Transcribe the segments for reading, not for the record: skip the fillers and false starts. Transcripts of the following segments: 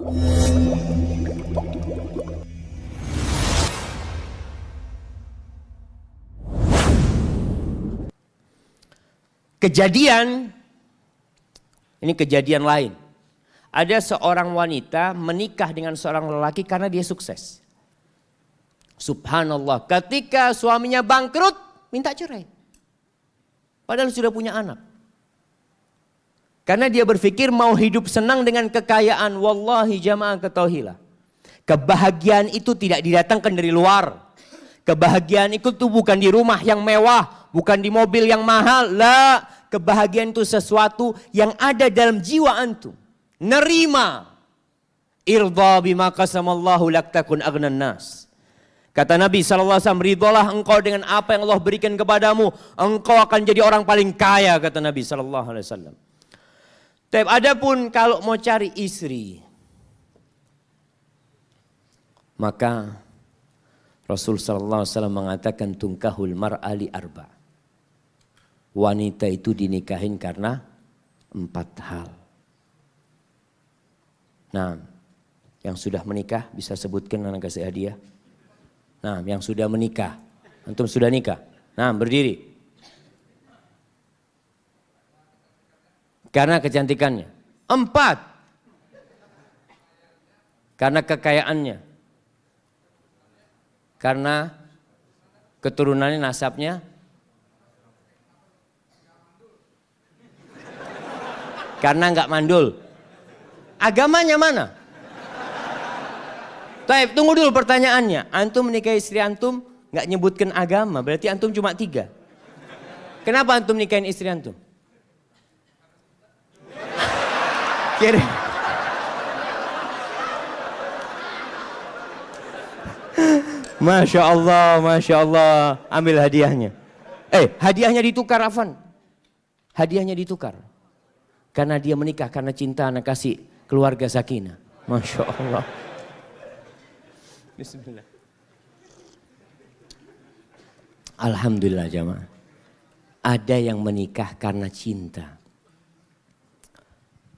Kejadian, ini kejadian lain. Ada seorang wanita menikah dengan seorang lelaki karena dia sukses. Subhanallah, ketika suaminya bangkrut, minta cerai. Padahal sudah punya anak. Karena dia berpikir mau hidup senang dengan kekayaan. Wallahi jamaah ketahuilah, kebahagiaan itu tidak didatangkan dari luar. Kebahagiaan itu tuh bukan di rumah yang mewah, bukan di mobil yang mahal. La, kebahagiaan itu sesuatu yang ada dalam jiwa antum. Nerima. Irda bima qasamallahu lak takun aghnan nas. Kata Nabi SAW, ridholah engkau dengan apa yang Allah berikan kepadamu, engkau akan jadi orang paling kaya, kata Nabi SAW. Tapi adapun kalau mau cari istri, maka Rasul SAW mengatakan tungkahul mar'ali arba. Wanita itu dinikahin karena 4 hal. Nah, yang sudah menikah bisa sebutkan, anak kasih hadiah. Nah, yang sudah menikah, antum sudah nikah. Nah, berdiri. Karena kecantikannya. 4. Karena kekayaannya. Karena keturunannya, nasabnya. Karena enggak mandul. Agamanya mana? Taib, tunggu dulu pertanyaannya. Antum menikahi istri antum enggak nyebutkan agama, berarti antum cuma 3. Kenapa antum nikahin istri antum? Kira. Masya Allah, Masya Allah. Ambil hadiahnya. Hadiahnya ditukar, Afan. Hadiahnya ditukar. Karena dia menikah karena cinta, anak kasih keluarga sakinah. Masya Allah. Bismillah. Alhamdulillah jamaah. Ada yang menikah karena cinta.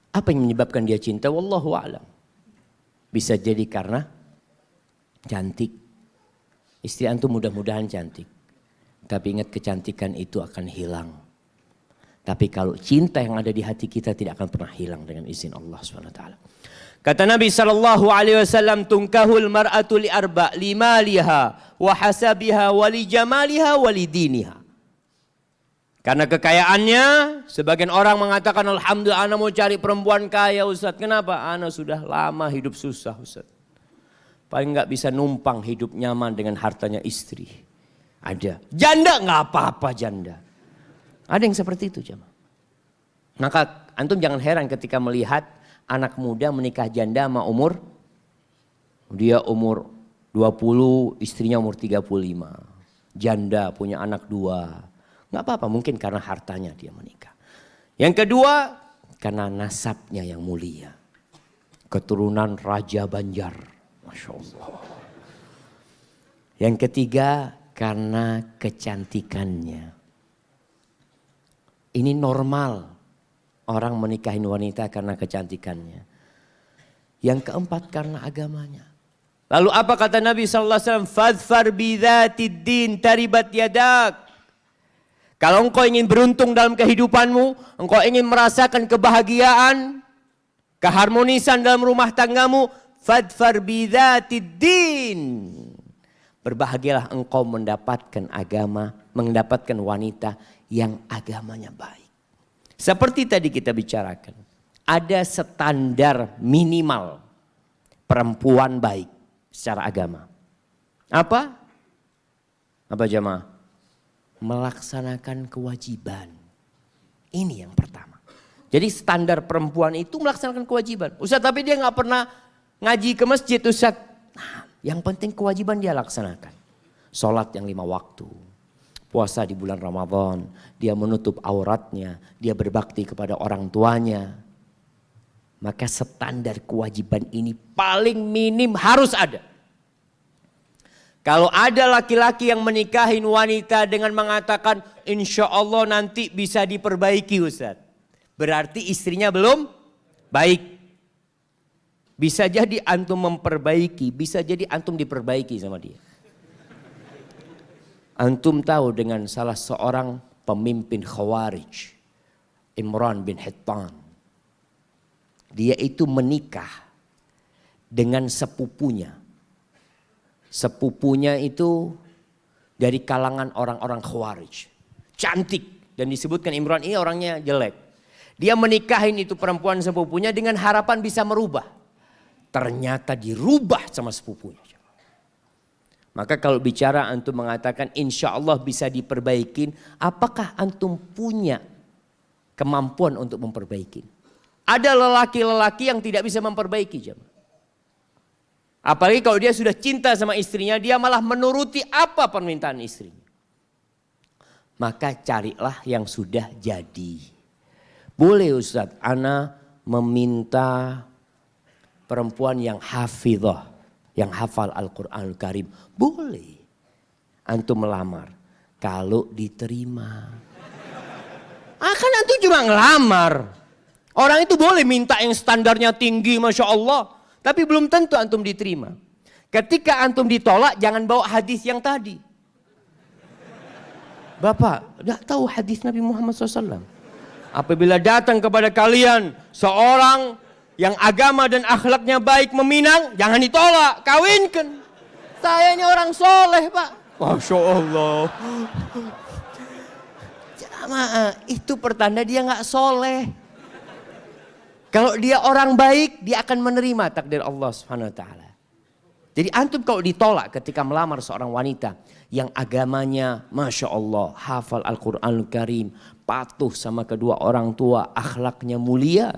Apa yang menyebabkan dia cinta? Wallahu a'lam. Bisa jadi karena cantik. Istri antum mudah-mudahan cantik. Tapi ingat, kecantikan itu akan hilang. Tapi kalau cinta yang ada di hati kita tidak akan pernah hilang dengan izin Allah SWT. Kata Nabi SAW, tungkahul mar'atu li arba, limaliha, wa hasabiha, wa li jamaliha, wa li diniha. Karena kekayaannya, sebagian orang mengatakan, alhamdulillah ana mau cari perempuan kaya Ustaz. Kenapa? Ana sudah lama hidup susah Ustaz. Paling nggak bisa numpang hidup nyaman dengan hartanya istri. Ada. Janda nggak apa-apa janda. Ada yang seperti itu jemaah. Maka antum jangan heran ketika melihat anak muda menikah janda sama umur. Dia umur 20, istrinya umur 35. Janda punya anak 2. Nggak apa-apa, mungkin karena hartanya dia menikah. Yang kedua, karena nasabnya yang mulia. Keturunan Raja Banjar. Masya Allah. Yang ketiga, karena kecantikannya. Ini normal. Orang menikahin wanita karena kecantikannya. Yang keempat, karena agamanya. Lalu apa kata Nabi SAW? Fadfar bidhatid din taribat yadak. Kalau engkau ingin beruntung dalam kehidupanmu, engkau ingin merasakan kebahagiaan, keharmonisan dalam rumah tanggamu, fadfar bidhatid din. Berbahagialah engkau mendapatkan agama, mendapatkan wanita yang agamanya baik. Seperti tadi kita bicarakan, ada standar minimal perempuan baik secara agama. Apa? Apa jamaah? Melaksanakan kewajiban. Ini yang pertama. Jadi standar perempuan itu melaksanakan kewajiban. Ustaz, tapi dia nggak pernah ngaji ke masjid Ustaz. Nah, yang penting kewajiban dia laksanakan. Sholat yang 5 waktu. Puasa di bulan Ramadan. Dia menutup auratnya. Dia berbakti kepada orang tuanya. Maka standar kewajiban ini paling minim harus ada. Kalau ada laki-laki yang menikahin wanita dengan mengatakan insya Allah nanti bisa diperbaiki Ustaz. Berarti istrinya belum baik. Bisa jadi antum memperbaiki, bisa jadi antum diperbaiki sama dia. Antum tahu dengan salah seorang pemimpin Khawarij, Imran bin Hittan. Dia itu menikah dengan sepupunya. Sepupunya itu dari kalangan orang-orang Khawarij. Cantik. Dan disebutkan Imran ini orangnya jelek. Dia menikahin itu perempuan sepupunya dengan harapan bisa merubah. Ternyata dirubah sama sepupunya. Maka kalau bicara antum mengatakan insya Allah bisa diperbaikin. Apakah antum punya kemampuan untuk memperbaiki? Ada lelaki-lelaki yang tidak bisa memperbaiki. Apalagi kalau dia sudah cinta sama istrinya. Dia malah menuruti apa permintaan istrinya. Maka carilah yang sudah jadi. Boleh Ustadz, ana meminta perempuan yang hafidhah, yang hafal Al-Quranul Karim. Boleh. Antum melamar. Kalau diterima. Kan antum cuma ngelamar. Orang itu boleh minta yang standarnya tinggi, Masya Allah. Tapi belum tentu antum diterima. Ketika antum ditolak, jangan bawa hadis yang tadi. Bapak, tidak tahu hadis Nabi Muhammad SAW. Apabila datang kepada kalian seorang yang agama dan akhlaknya baik meminang, jangan ditolak, kawinkan. Saya ini orang soleh Pak. Masya Allah. Jamaah, itu pertanda dia nggak soleh. Kalau dia orang baik, dia akan menerima takdir Allah Subhanahu Wa Taala. Jadi antum kalau ditolak ketika melamar seorang wanita yang agamanya Masya Allah, hafal Al-Quranul Karim, patuh sama kedua orang tua, akhlaknya mulia.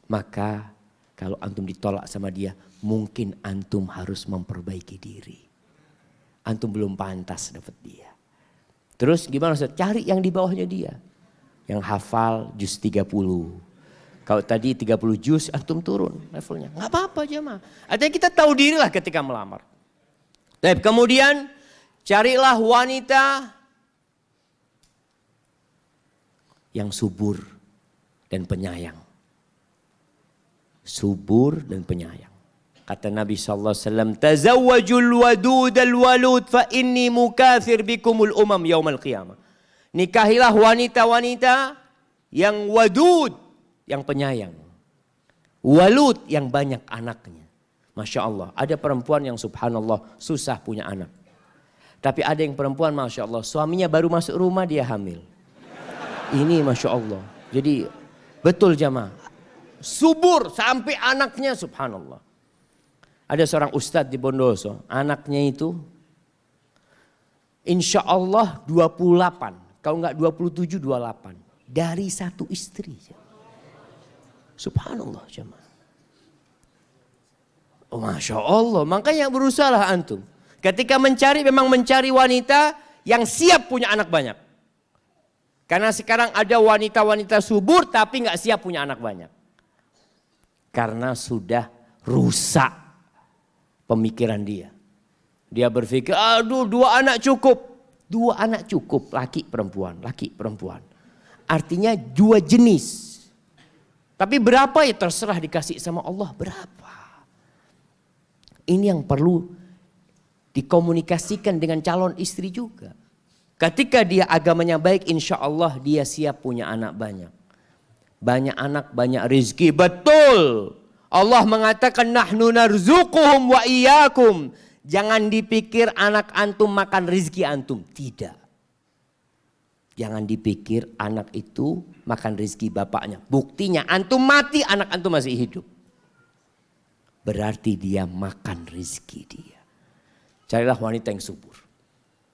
Maka kalau antum ditolak sama dia, mungkin antum harus memperbaiki diri. Antum belum pantas dapat dia. Terus gimana Ustaz? Cari yang di bawahnya dia. Yang hafal juz 30. Kalau tadi 30 juz, antum turun levelnya. Nggak apa-apa jemaah. Artinya kita tahu dirilah ketika melamar. Baik, kemudian carilah wanita yang subur dan penyayang. Subur dan penyayang. Kata Nabi SAW, tazawwajul wadud al-walud fa inni mukathir bikumul umam yaumal qiyamah. Nikahilah wanita-wanita yang wadud, yang penyayang. Walud, yang banyak anaknya. Masya Allah, ada perempuan yang subhanallah susah punya anak. Tapi ada yang perempuan Masya Allah, suaminya baru masuk rumah dia hamil. Ini Masya Allah. Jadi betul jamaah. Subur sampai anaknya subhanallah. Ada seorang ustadz di Bondoso, anaknya itu insya Allah 28, kalau enggak 27, 28. Dari satu istri. Subhanallah jemaah. Oh, Masya Allah, makanya berusahalah antum. Ketika mencari, memang mencari wanita yang siap punya anak banyak. Karena sekarang ada wanita-wanita subur tapi enggak siap punya anak banyak. Karena sudah rusak pemikiran dia. Dia berpikir, aduh 2 anak cukup. 2 anak cukup, laki perempuan, laki perempuan. Artinya 2 jenis. Tapi berapa ya terserah dikasih sama Allah, berapa. Ini yang perlu dikomunikasikan dengan calon istri juga. Ketika dia agamanya baik, insya Allah dia siap punya anak banyak. Banyak anak, banyak rezeki. Betul. Allah mengatakan nahnu narzuquhum wa iyyakum. Jangan dipikir anak antum makan rezeki antum. Tidak. Jangan dipikir anak itu makan rezeki bapaknya. Buktinya antum mati, anak antum masih hidup. Berarti dia makan rezeki dia. Carilah wanita yang subur.